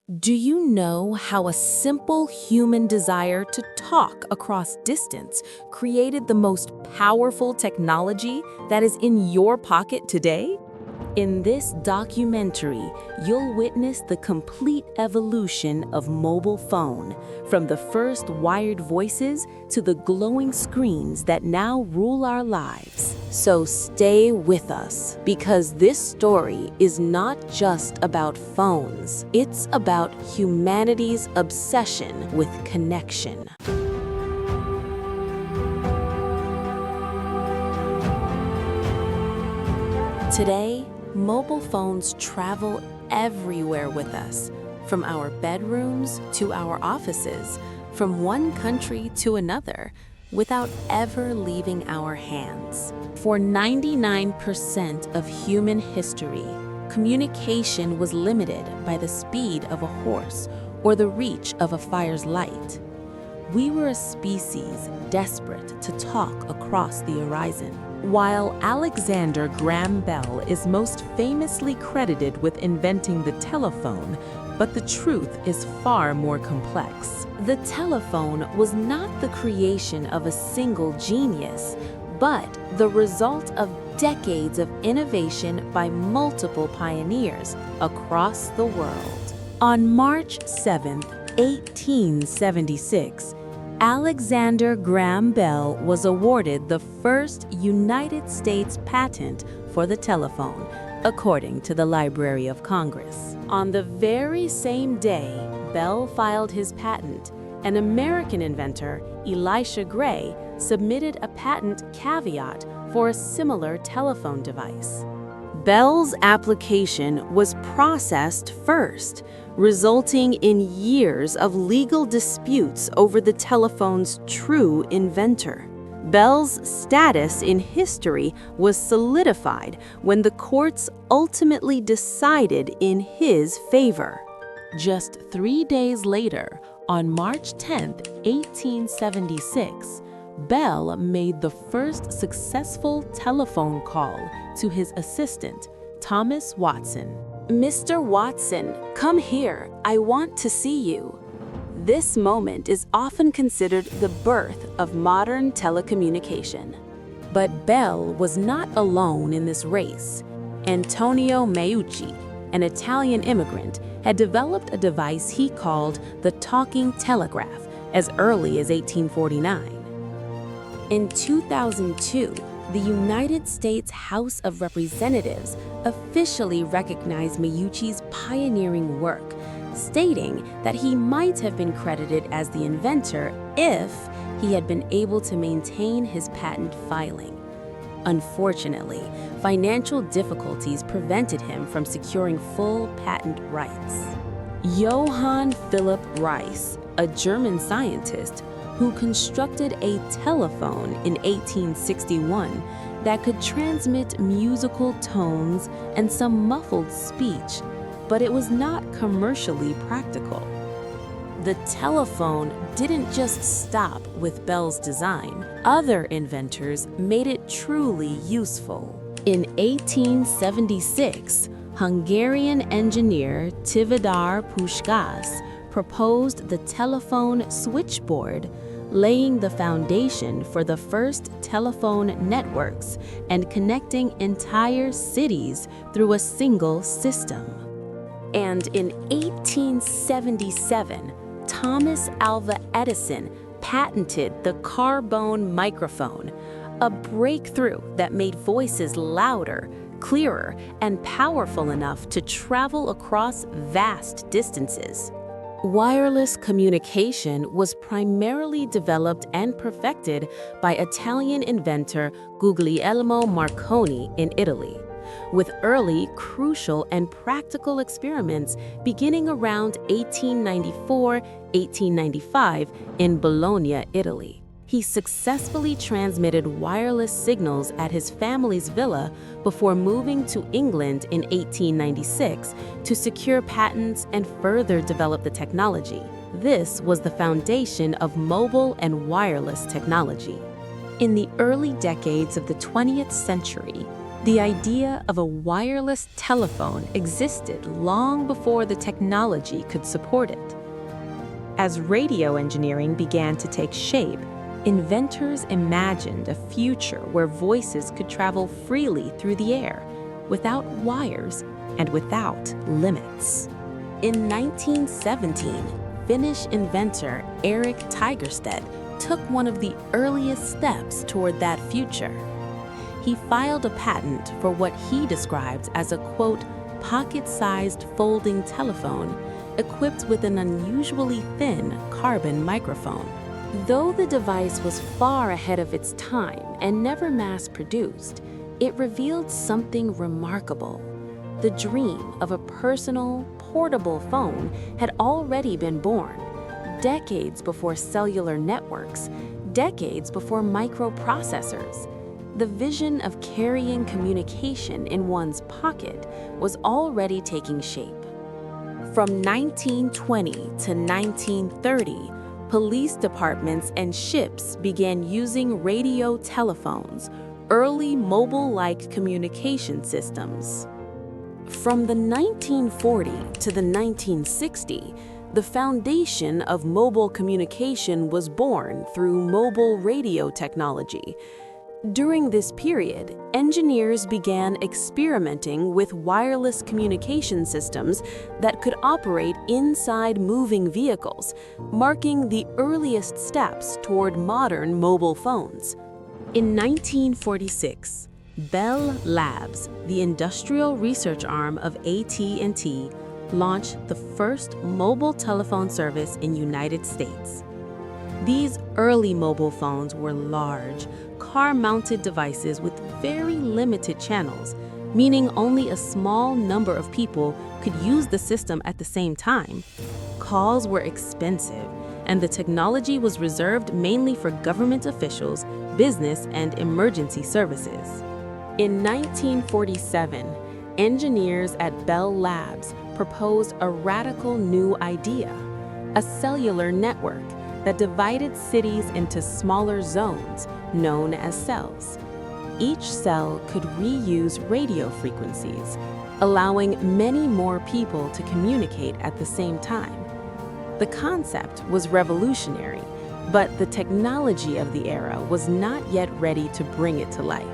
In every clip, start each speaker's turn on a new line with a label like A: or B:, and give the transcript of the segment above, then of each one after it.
A: Do you know how a simple human desire to talk across distance created the most powerful technology that is in your pocket today? In this documentary, you'll witness the complete evolution of mobile phone, from the first wired voices to the glowing screens that now rule our lives. So stay with us, because this story is not just about phones. It's about humanity's obsession with connection. Today, mobile phones travel everywhere with us, from our bedrooms to our offices, from one country to another, without ever leaving our hands. For 99% of human history, communication was limited by the speed of a horse or the reach of a fire's light. We were a species desperate to talk across the horizon. While Alexander Graham Bell is most famously credited with inventing the telephone, but the truth is far more complex. The telephone was not the creation of a single genius, but the result of decades of innovation by multiple pioneers across the world. On March 7, 1876, Alexander Graham Bell was awarded the first United States patent for the telephone, according to the Library of Congress. On the very same day Bell filed his patent, an American inventor, Elisha Gray, submitted a patent caveat for a similar telephone device. Bell's application was processed first, resulting in years of legal disputes over the telephone's true inventor. Bell's status in history was solidified when the courts ultimately decided in his favor. Just 3 days later, on March 10, 1876, Bell made the first successful telephone call to his assistant, Thomas Watson. "Mr. Watson, come here. I want to see you." This moment is often considered the birth of modern telecommunication. But Bell was not alone in this race. Antonio Meucci, an Italian immigrant, had developed a device he called the talking telegraph as early as 1849. In 2002, the United States House of Representatives officially recognized Meucci's pioneering work, stating that he might have been credited as the inventor if he had been able to maintain his patent filing. Unfortunately, financial difficulties prevented him from securing full patent rights. Johann Philipp Reis, a German scientist who constructed a telephone in 1861 that could transmit musical tones and some muffled speech, but it was not commercially practical. The telephone didn't just stop with Bell's design. Other inventors made it truly useful. In 1876, Hungarian engineer Tivadar Puskás proposed the telephone switchboard, laying the foundation for the first telephone networks and connecting entire cities through a single system. And in 1877, Thomas Alva Edison patented the carbone microphone, a breakthrough that made voices louder, clearer, and powerful enough to travel across vast distances. Wireless communication was primarily developed and perfected by Italian inventor Guglielmo Marconi in Italy, with early, crucial, and practical experiments beginning around 1894-1895 in Bologna, Italy. He successfully transmitted wireless signals at his family's villa before moving to England in 1896 to secure patents and further develop the technology. This was the foundation of mobile and wireless technology. In the early decades of the 20th century, The idea of a wireless telephone existed long before the technology could support it. As radio engineering began to take shape, inventors imagined a future where voices could travel freely through the air, without wires and without limits. In 1917, Finnish inventor Erik Tigerstedt took one of the earliest steps toward that future. He filed a patent for what he described as a, quote, pocket-sized folding telephone equipped with an unusually thin carbon microphone. Though the device was far ahead of its time and never mass-produced, it revealed something remarkable. The dream of a personal, portable phone had already been born, decades before cellular networks, decades before microprocessors. The vision of carrying communication in one's pocket was already taking shape. From 1920 to 1930, police departments and ships began using radio telephones, early mobile-like communication systems. From the 1940 to the 1960, the foundation of mobile communication was born through mobile radio technology. During this period, engineers began experimenting with wireless communication systems that could operate inside moving vehicles, marking the earliest steps toward modern mobile phones. In 1946, Bell Labs, the industrial research arm of AT&T, launched the first mobile telephone service in the United States. These early mobile phones were large, car-mounted devices with very limited channels, meaning only a small number of people could use the system at the same time. Calls were expensive, and the technology was reserved mainly for government officials, business, and emergency services. In 1947, engineers at Bell Labs proposed a radical new idea, a cellular network that divided cities into smaller zones known as cells. Each cell could reuse radio frequencies, allowing many more people to communicate at the same time. The concept was revolutionary, but the technology of the era was not yet ready to bring it to life.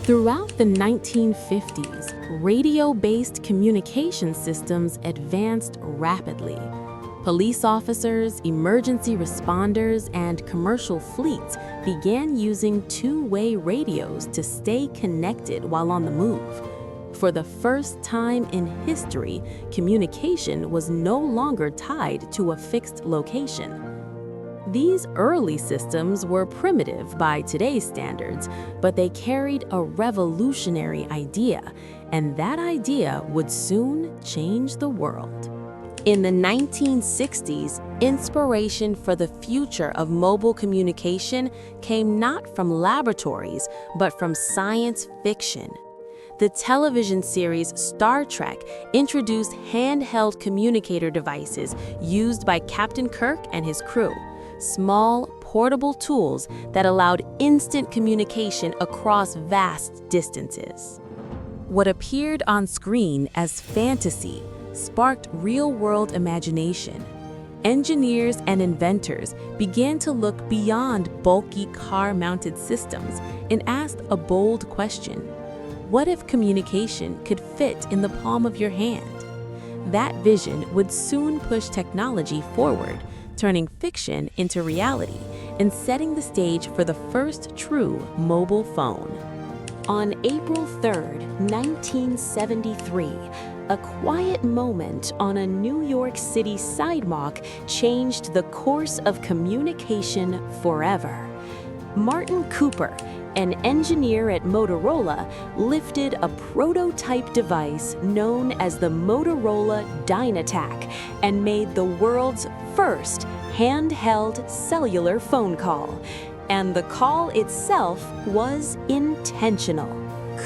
A: Throughout the 1950s, radio-based communication systems advanced rapidly. Police officers, emergency responders, and commercial fleets began using two-way radios to stay connected while on the move. For the first time in history, communication was no longer tied to a fixed location. These early systems were primitive by today's standards, but they carried a revolutionary idea, and that idea would soon change the world. In the 1960s, inspiration for the future of mobile communication came not from laboratories, but from science fiction. The television series Star Trek introduced handheld communicator devices used by Captain Kirk and his crew, small, portable tools that allowed instant communication across vast distances. What appeared on screen as fantasy sparked real-world imagination. Engineers and inventors began to look beyond bulky car-mounted systems and asked a bold question: what if communication could fit in the palm of your hand? That vision would soon push technology forward, turning fiction into reality and setting the stage for the first true mobile phone. On April 3rd, 1973, a quiet moment on a New York City sidewalk changed the course of communication forever. Martin Cooper, an engineer at Motorola, lifted a prototype device known as the Motorola Dynatac and made the world's first handheld cellular phone call. And the call itself was intentional.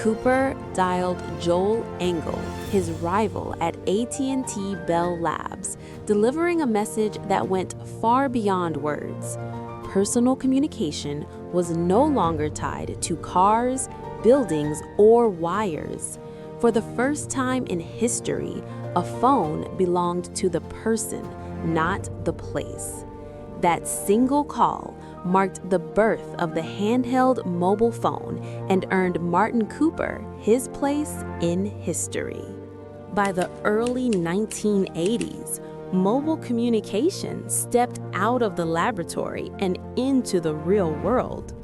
A: Cooper dialed Joel Engel, his rival at AT&T Bell Labs, delivering a message that went far beyond words. Personal communication was no longer tied to cars, buildings or wires. For the first time in history, a phone belonged to the person, not the place. That single call marked the birth of the handheld mobile phone and earned Martin Cooper his place in history. By the early 1980s, mobile communication stepped out of the laboratory and into the real world.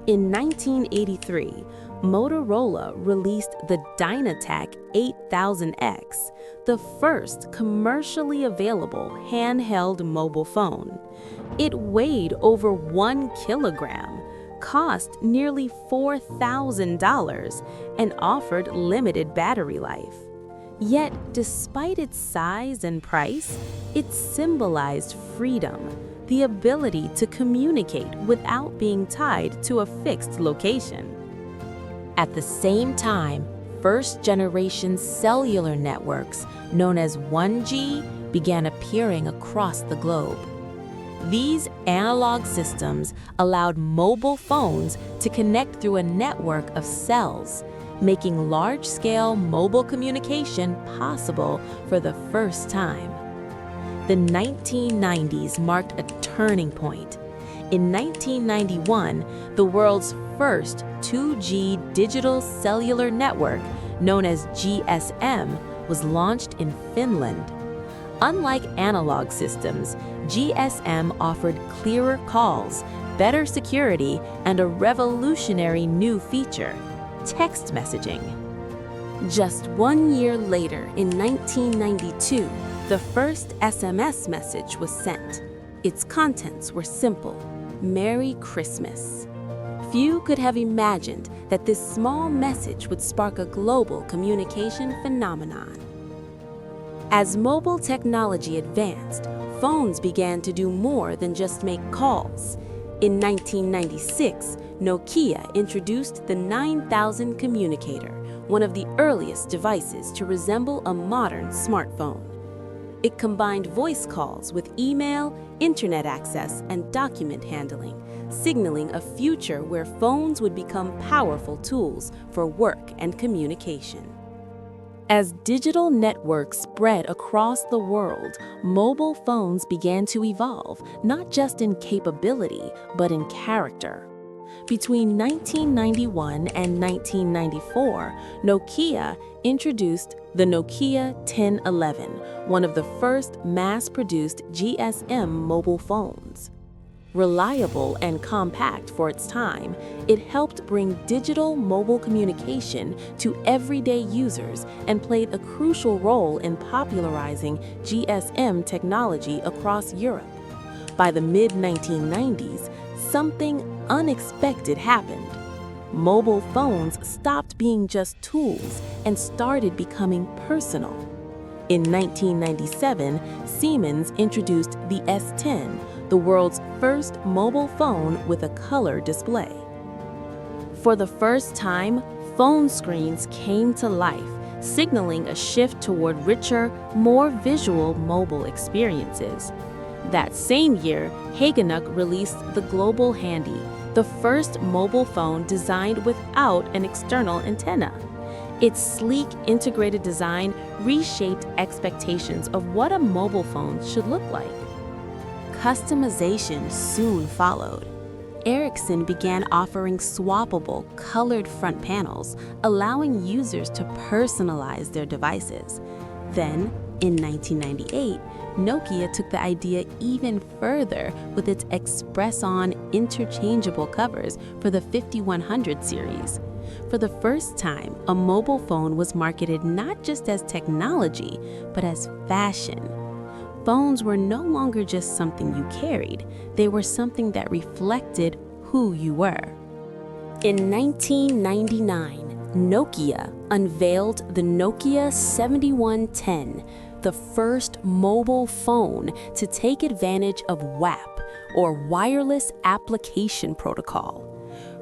A: In 1983, Motorola released the Dynatac 8000X, the first commercially available handheld mobile phone. It weighed over 1 kilogram, cost nearly $4,000, and offered limited battery life. Yet, despite its size and price, it symbolized freedom, the ability to communicate without being tied to a fixed location. At the same time, first-generation cellular networks, known as 1G, began appearing across the globe. These analog systems allowed mobile phones to connect through a network of cells, making large-scale mobile communication possible for the first time. The 1990s marked a turning point. In 1991, the world's first 2G digital cellular network, known as GSM, was launched in Finland. Unlike analog systems, GSM offered clearer calls, better security, and a revolutionary new feature: text messaging. Just 1 year later, in 1992, the first SMS message was sent. Its contents were simple: Merry Christmas. Few could have imagined that this small message would spark a global communication phenomenon. As mobile technology advanced, phones began to do more than just make calls. In 1996, Nokia introduced the 9000 communicator, one of the earliest devices to resemble a modern smartphone. It combined voice calls with email, internet access, and document handling, signaling a future where phones would become powerful tools for work and communication. As digital networks spread across the world, mobile phones began to evolve, not just in capability, but in character. Between 1991 and 1994, Nokia introduced the Nokia 1011, one of the first mass-produced GSM mobile phones. Reliable and compact for its time, it helped bring digital mobile communication to everyday users and played a crucial role in popularizing GSM technology across Europe. By the mid-1990s, something unexpected happened. Mobile phones stopped being just tools and started becoming personal. In 1997, Siemens introduced the S10, the world's first mobile phone with a color display. For the first time, phone screens came to life, signaling a shift toward richer, more visual mobile experiences. That same year, Hagenuck released the Global Handy, the first mobile phone designed without an external antenna. Its sleek, integrated design reshaped expectations of what a mobile phone should look like. Customization soon followed. Ericsson began offering swappable, colored front panels, allowing users to personalize their devices. Then, in 1998, Nokia took the idea even further with its Express-On interchangeable covers for the 5100 series. For the first time, a mobile phone was marketed not just as technology, but as fashion. Phones were no longer just something you carried, they were something that reflected who you were. In 1999, Nokia unveiled the Nokia 7110, the first mobile phone to take advantage of WAP, or Wireless Application Protocol.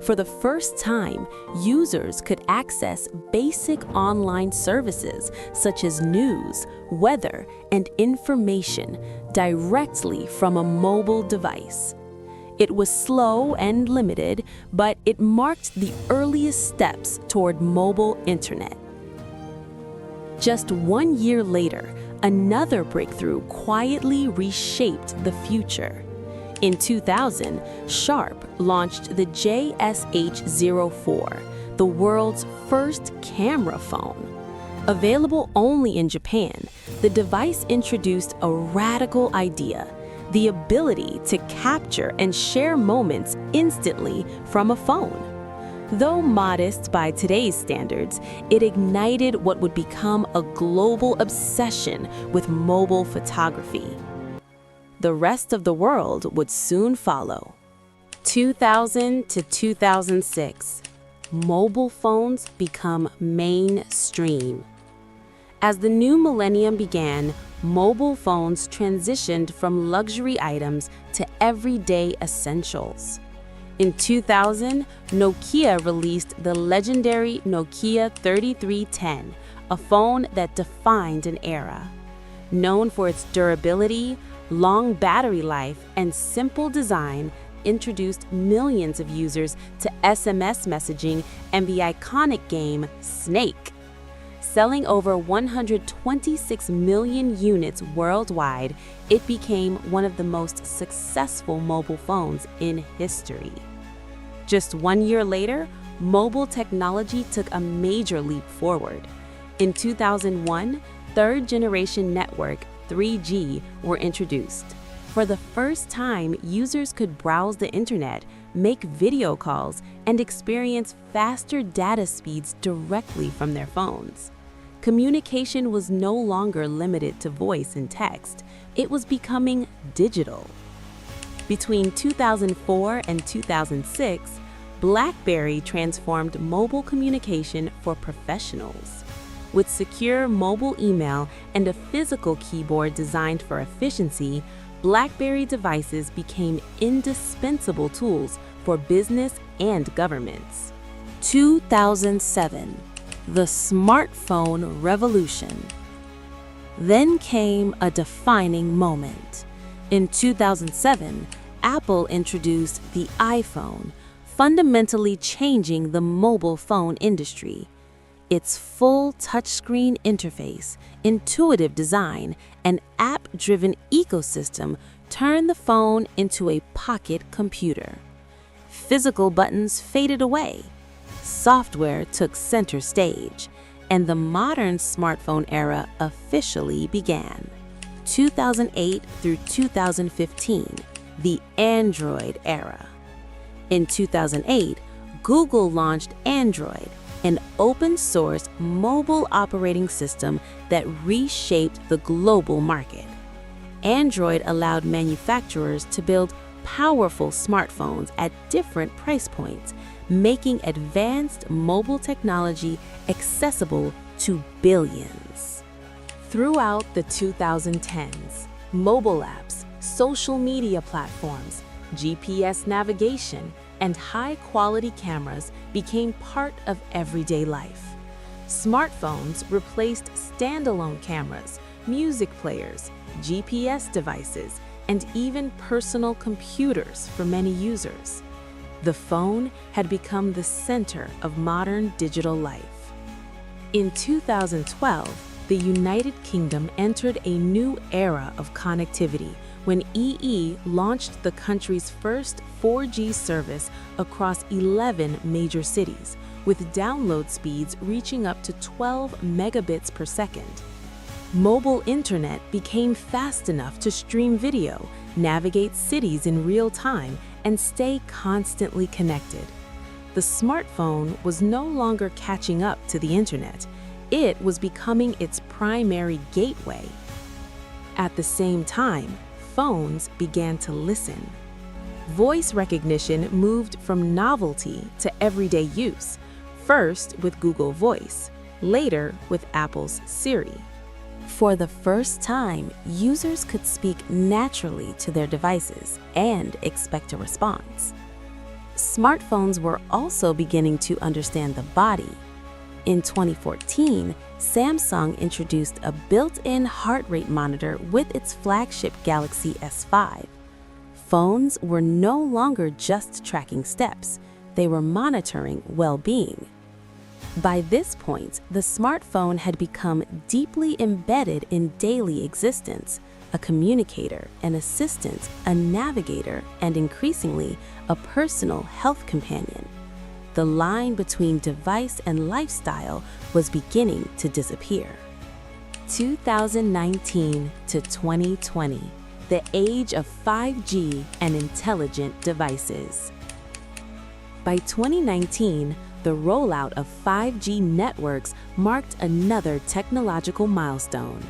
A: For the first time, users could access basic online services such as news, weather, and information directly from a mobile device. It was slow and limited, but it marked the earliest steps toward mobile internet. Just 1 year later, another breakthrough quietly reshaped the future. In 2000, Sharp launched the JSH-04, the world's first camera phone. Available only in Japan, the device introduced a radical idea: the ability to capture and share moments instantly from a phone. Though modest by today's standards, it ignited what would become a global obsession with mobile photography. The rest of the world would soon follow. 2000 to 2006, mobile phones become mainstream. As the new millennium began, mobile phones transitioned from luxury items to everyday essentials. In 2000, Nokia released the legendary Nokia 3310, a phone that defined an era. Known for its durability, long battery life, and simple design, introduced millions of users to SMS messaging and the iconic game Snake. Selling over 126 million units worldwide, it became one of the most successful mobile phones in history. Just 1 year later, mobile technology took a major leap forward. In 2001, third-generation network 3G were introduced. For the first time, users could browse the internet, make video calls, and experience faster data speeds directly from their phones. Communication was no longer limited to voice and text. It was becoming digital. Between 2004 and 2006, BlackBerry transformed mobile communication for professionals. With secure mobile email and a physical keyboard designed for efficiency, BlackBerry devices became indispensable tools for business and governments. 2007. The smartphone revolution. Then came a defining moment. In 2007, Apple introduced the iPhone, fundamentally changing the mobile phone industry. Its full touchscreen interface, intuitive design, and app-driven ecosystem turned the phone into a pocket computer. Physical buttons faded away. Software took center stage, and the modern smartphone era officially began. 2008 through 2015, the Android era. In 2008, Google launched Android, an open-source mobile operating system that reshaped the global market. Android allowed manufacturers to build powerful smartphones at different price points, making advanced mobile technology accessible to billions. Throughout the 2010s, mobile apps, social media platforms, GPS navigation, and high-quality cameras became part of everyday life. Smartphones replaced standalone cameras, music players, GPS devices, and even personal computers for many users. The phone had become the center of modern digital life. In 2012, the United Kingdom entered a new era of connectivity when EE launched the country's first 4G service across 11 major cities, with download speeds reaching up to 12 megabits per second. Mobile internet became fast enough to stream video, navigate cities in real time, and stay constantly connected. The smartphone was no longer catching up to the internet. It was becoming its primary gateway. At the same time, phones began to listen. Voice recognition moved from novelty to everyday use, first with Google Voice, later with Apple's Siri. For the first time, users could speak naturally to their devices and expect a response. Smartphones were also beginning to understand the body. In 2014, Samsung introduced a built-in heart rate monitor with its flagship Galaxy S5. Phones were no longer just tracking steps, they were monitoring well-being. By this point, the smartphone had become deeply embedded in daily existence, a communicator, an assistant, a navigator, and increasingly, a personal health companion. The line between device and lifestyle was beginning to disappear. 2019 to 2020, the age of 5G and intelligent devices. By 2019, the rollout of 5G networks marked another technological milestone.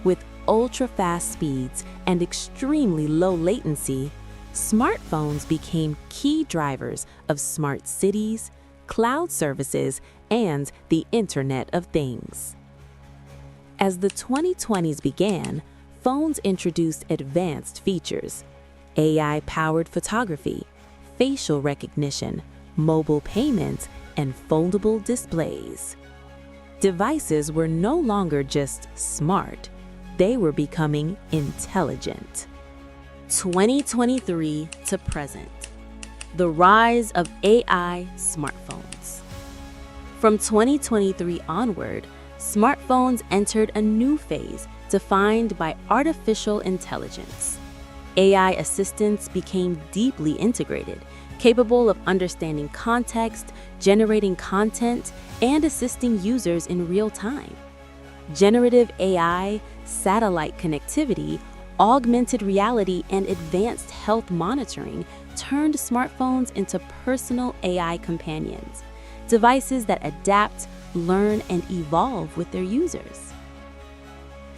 A: With ultra-fast speeds and extremely low latency, smartphones became key drivers of smart cities, cloud services, and the Internet of Things. As the 2020s began, phones introduced advanced features: AI-powered photography, facial recognition, mobile payments, and foldable displays. Devices were no longer just smart, they were becoming intelligent. 2023 to present, the rise of AI smartphones. From 2023 onward, smartphones entered a new phase defined by artificial intelligence. AI assistants became deeply integrated, capable of understanding context, generating content, and assisting users in real time. Generative AI, satellite connectivity, augmented reality, and advanced health monitoring turned smartphones into personal AI companions, devices that adapt, learn, and evolve with their users.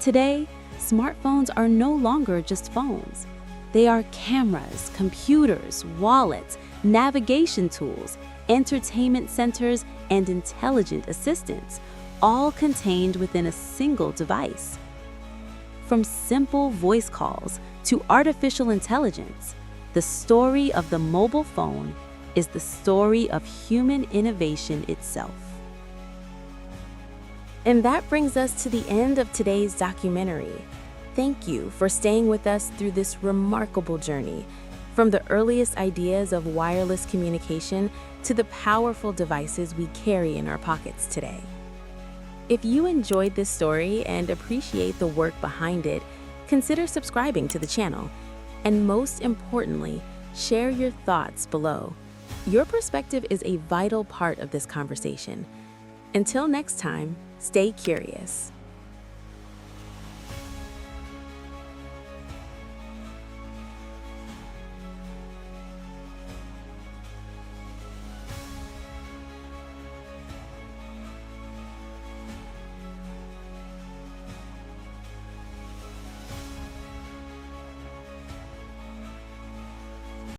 A: Today, smartphones are no longer just phones. They are cameras, computers, wallets, navigation tools, entertainment centers, and intelligent assistants, all contained within a single device. From simple voice calls to artificial intelligence, the story of the mobile phone is the story of human innovation itself. And that brings us to the end of today's documentary. Thank you for staying with us through this remarkable journey, from the earliest ideas of wireless communication to the powerful devices we carry in our pockets today. If you enjoyed this story and appreciate the work behind it, consider subscribing to the channel. And most importantly, share your thoughts below. Your perspective is a vital part of this conversation. Until next time, stay curious.